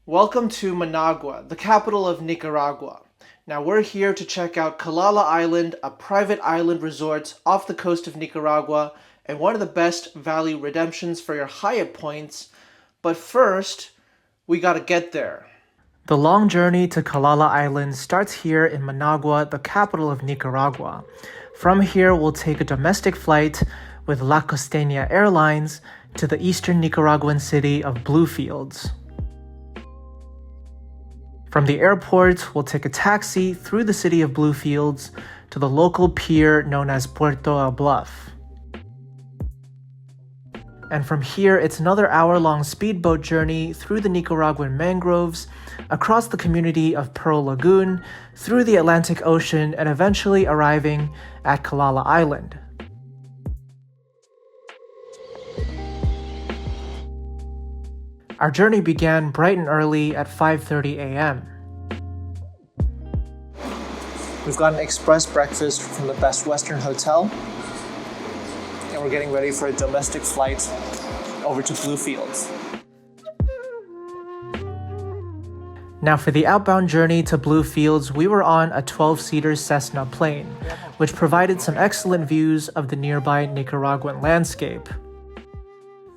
Welcome to Managua, the capital of Nicaragua. Now we're here to check out Calala Island, a private island resort off the coast of Nicaragua and one of the best value redemptions for your Hyatt points. But first, we gotta get there. The long journey to Calala Island starts here in Managua, the capital of Nicaragua. From here, we'll take a domestic flight with La Costeña Airlines to the eastern Nicaraguan city of Bluefields. From the airport, we'll take a taxi through the city of Bluefields to the local pier known as Puerto El Bluff. And from here, it's another hour-long speedboat journey through the Nicaraguan mangroves, across the community of Pearl Lagoon, through the Atlantic Ocean, and eventually arriving at Calala Island. Our journey began bright and early at 5:30 a.m. We've got an express breakfast from the Best Western Hotel, and we're getting ready for a domestic flight over to Bluefields. Now for the outbound journey to Bluefields, we were on a 12-seater Cessna plane, which provided some excellent views of the nearby Nicaraguan landscape.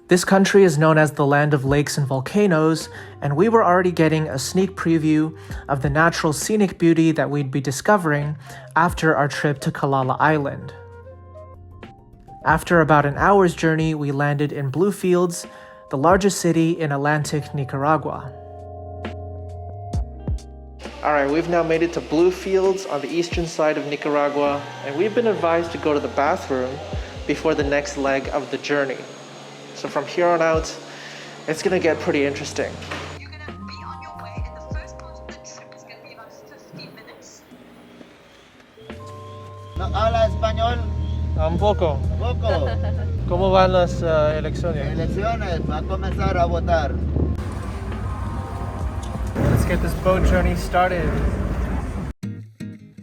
This country is known as the land of lakes and volcanoes, and we were already getting a sneak preview of the natural scenic beauty that we'd be discovering after our trip to Calala Island. After about an hour's journey, we landed in Bluefields, the largest city in Atlantic Nicaragua. Alright, we've now made it to Bluefields on the eastern side of Nicaragua, and we've been advised to go to the bathroom before the next leg of the journey. So from here on out, it's gonna get pretty interesting. You're gonna be on your way, and the first part of the trip is gonna be about 15 minutes. ¿No habla español? Un poco. Poco. ¿Cómo van las elecciones? Elecciones, va a comenzar a votar. Let's get this boat journey started.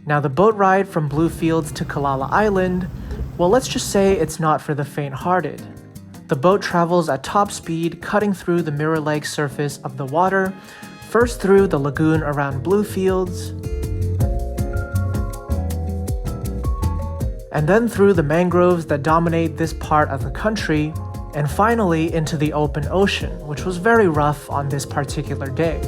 Now the boat ride from Bluefields to Calala Island, well, let's just say it's not for the faint-hearted. The boat travels at top speed, cutting through the mirror-like surface of the water, first through the lagoon around Bluefields, and then through the mangroves that dominate this part of the country, and finally into the open ocean, which was very rough on this particular day.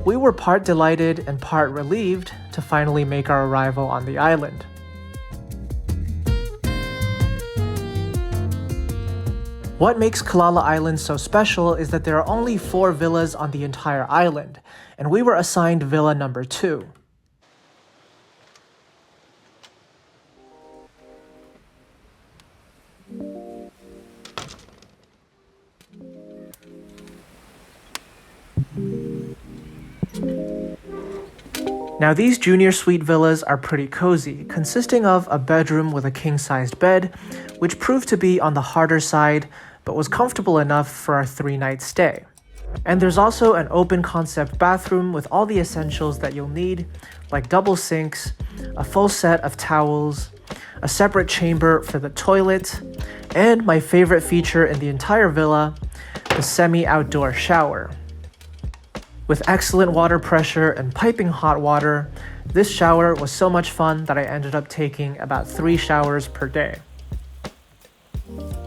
We were part delighted and part relieved to finally make our arrival on the island. What makes Calala Island so special is that there are only 4 villas on the entire island, and we were assigned villa number 2. Now these junior suite villas are pretty cozy, consisting of a bedroom with a king-sized bed, which proved to be on the harder side, but was comfortable enough for our 3-night stay. And there's also an open concept bathroom with all the essentials that you'll need, like double sinks, a full set of towels, a separate chamber for the toilet, and my favorite feature in the entire villa, the semi-outdoor shower. With excellent water pressure and piping hot water, this shower was so much fun that I ended up taking about 3 showers per day.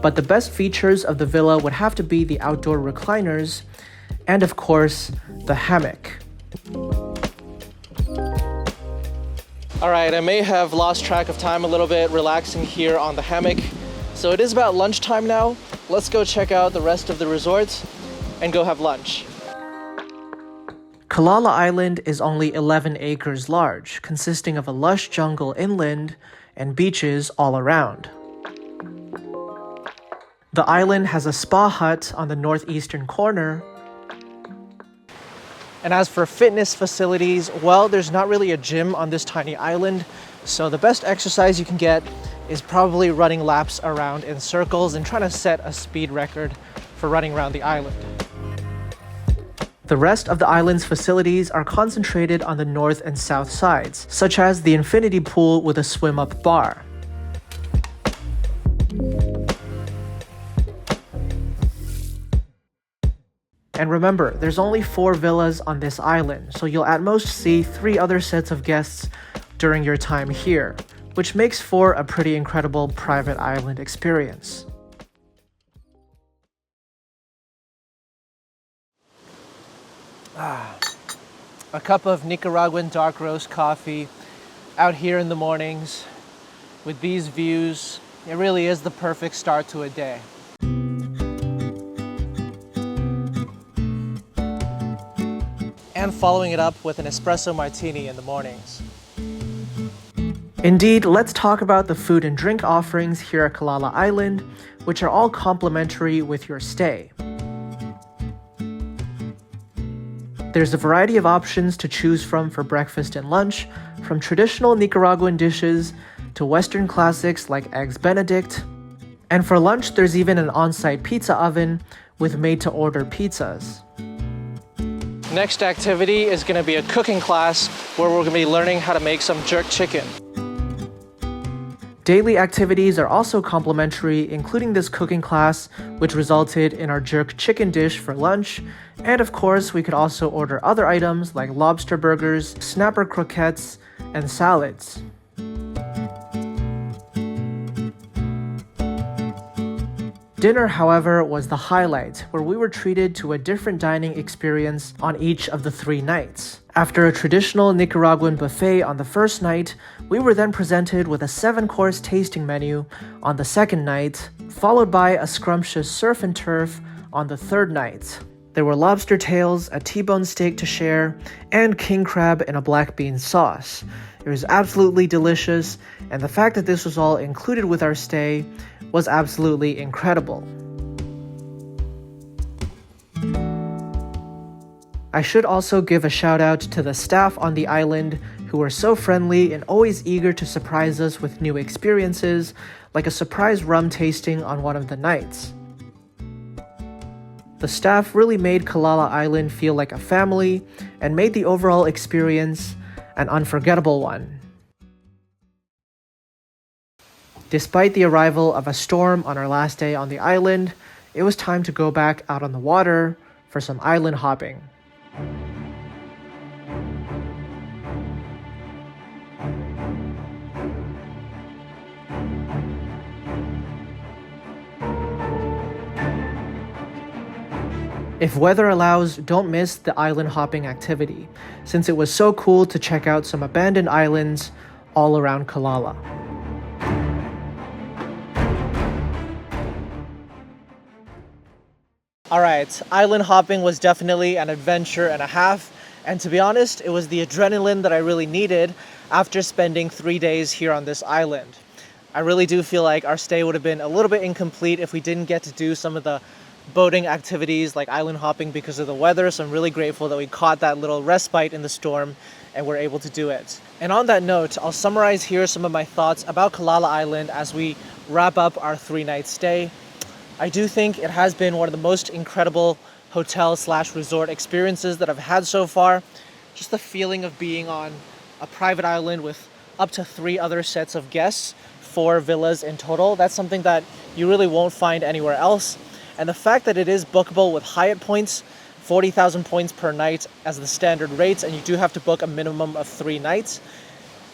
But the best features of the villa would have to be the outdoor recliners and, of course, the hammock. Alright, I may have lost track of time a little bit relaxing here on the hammock. So it is about lunchtime now. Let's go check out the rest of the resort and go have lunch. Calala Island is only 11 acres large, consisting of a lush jungle inland and beaches all around. The island has a spa hut on the northeastern corner. And as for fitness facilities, well, there's not really a gym on this tiny island, so the best exercise you can get is probably running laps around in circles and trying to set a speed record for running around the island. The rest of the island's facilities are concentrated on the north and south sides, such as the infinity pool with a swim-up bar. And remember, there's only 4 villas on this island, so you'll at most see 3 other sets of guests during your time here, which makes for a pretty incredible private island experience. A cup of Nicaraguan dark roast coffee out here in the mornings with these views. It really is the perfect start to a day. And following it up with an espresso martini in the mornings. Indeed, let's talk about the food and drink offerings here at Calala Island, which are all complimentary with your stay. There's a variety of options to choose from for breakfast and lunch, from traditional Nicaraguan dishes to Western classics like Eggs Benedict. And for lunch, there's even an on-site pizza oven with made-to-order pizzas. Next activity is going to be a cooking class where we're going to be learning how to make some jerk chicken. Daily activities are also complimentary, including this cooking class, which resulted in our jerk chicken dish for lunch. And of course, we could also order other items like lobster burgers, snapper croquettes, and salads. Dinner, however, was the highlight, where we were treated to a different dining experience on each of the 3 nights. After a traditional Nicaraguan buffet on the first night, we were then presented with a 7-course tasting menu on the second night, followed by a scrumptious surf and turf on the third night. There were lobster tails, a T-bone steak to share, and king crab in a black bean sauce. It was absolutely delicious, and the fact that this was all included with our stay was absolutely incredible. I should also give a shout out to the staff on the island who were so friendly and always eager to surprise us with new experiences, like a surprise rum tasting on one of the nights. The staff really made Kalala Island feel like a family and made the overall experience an unforgettable one. Despite the arrival of a storm on our last day on the island, it was time to go back out on the water for some island hopping. If weather allows, don't miss the island hopping activity, since it was so cool to check out some abandoned islands all around Kalala. Alright, island hopping was definitely an adventure and a half, and to be honest, it was the adrenaline that I really needed after spending 3 days here on this island. I really do feel like our stay would have been a little bit incomplete if we didn't get to do some of the boating activities like island hopping because of the weather, so I'm really grateful that we caught that little respite in the storm and were able to do it. And on that note, I'll summarize here some of my thoughts about Calala Island as we wrap up our 3-night stay. I do think it has been one of the most incredible hotel/resort experiences that I've had so far. Just the feeling of being on a private island with up to 3 other sets of guests, 4 villas in total. That's something that you really won't find anywhere else. And the fact that it is bookable with Hyatt points, 40,000 points per night as the standard rates, and you do have to book a minimum of 3 nights,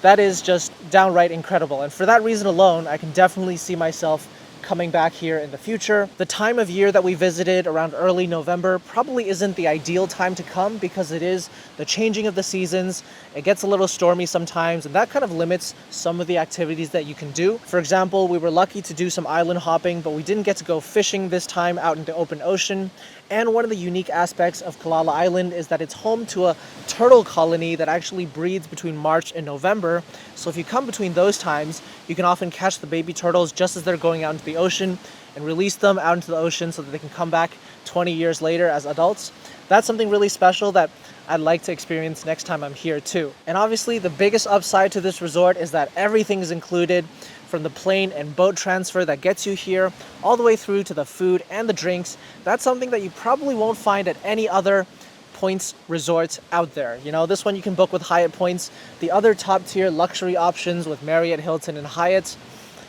that is just downright incredible. And for that reason alone, I can definitely see myself coming back here in the future. The time of year that we visited, around early November, probably isn't the ideal time to come because it is the changing of the seasons. It gets a little stormy sometimes, and that kind of limits some of the activities that you can do. For example, we were lucky to do some island hopping, but we didn't get to go fishing this time out in the open ocean. And one of the unique aspects of Calala Island is that it's home to a turtle colony that actually breeds between March and November. So if you come between those times, you can often catch the baby turtles just as they're going out into the ocean and release them out into the ocean so that they can come back 20 years later as adults. That's something really special that I'd like to experience next time I'm here too. And obviously the biggest upside to this resort is that everything is included, from the plane and boat transfer that gets you here all the way through to the food and the drinks. That's something that you probably won't find at any other points resorts out there. You know, this one you can book with Hyatt points. The other top tier luxury options with Marriott, Hilton, and Hyatt,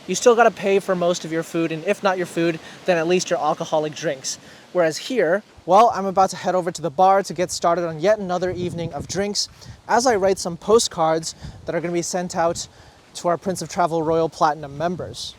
you still gotta pay for most of your food, and if not your food, then at least your alcoholic drinks. Whereas here, well, I'm about to head over to the bar to get started on yet another evening of drinks as I write some postcards that are gonna be sent out to our Prince of Travel Royal Platinum members.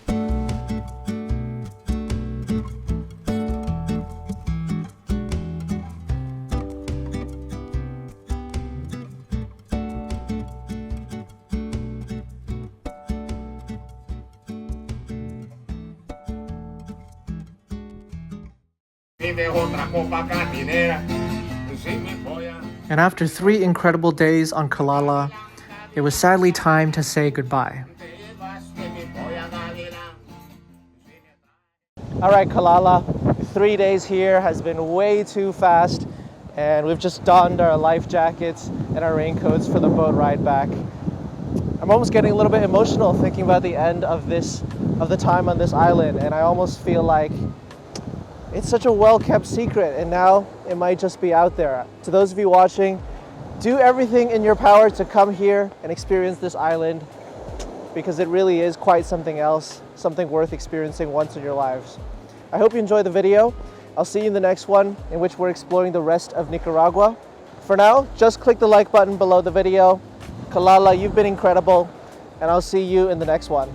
And after 3 incredible days on Kalala, it was sadly time to say goodbye. All right, Kalala, 3 days here has been way too fast, and we've just donned our life jackets and our raincoats for the boat ride back. I'm almost getting a little bit emotional thinking about the end of the time on this island, and I almost feel like it's such a well-kept secret, and now it might just be out there. To those of you watching, do everything in your power to come here and experience this island, because it really is quite something else, something worth experiencing once in your lives. I hope you enjoyed the video. I'll see you in the next one, in which we're exploring the rest of Nicaragua. For now, just click the like button below the video. Kalala, you've been incredible, and I'll see you in the next one.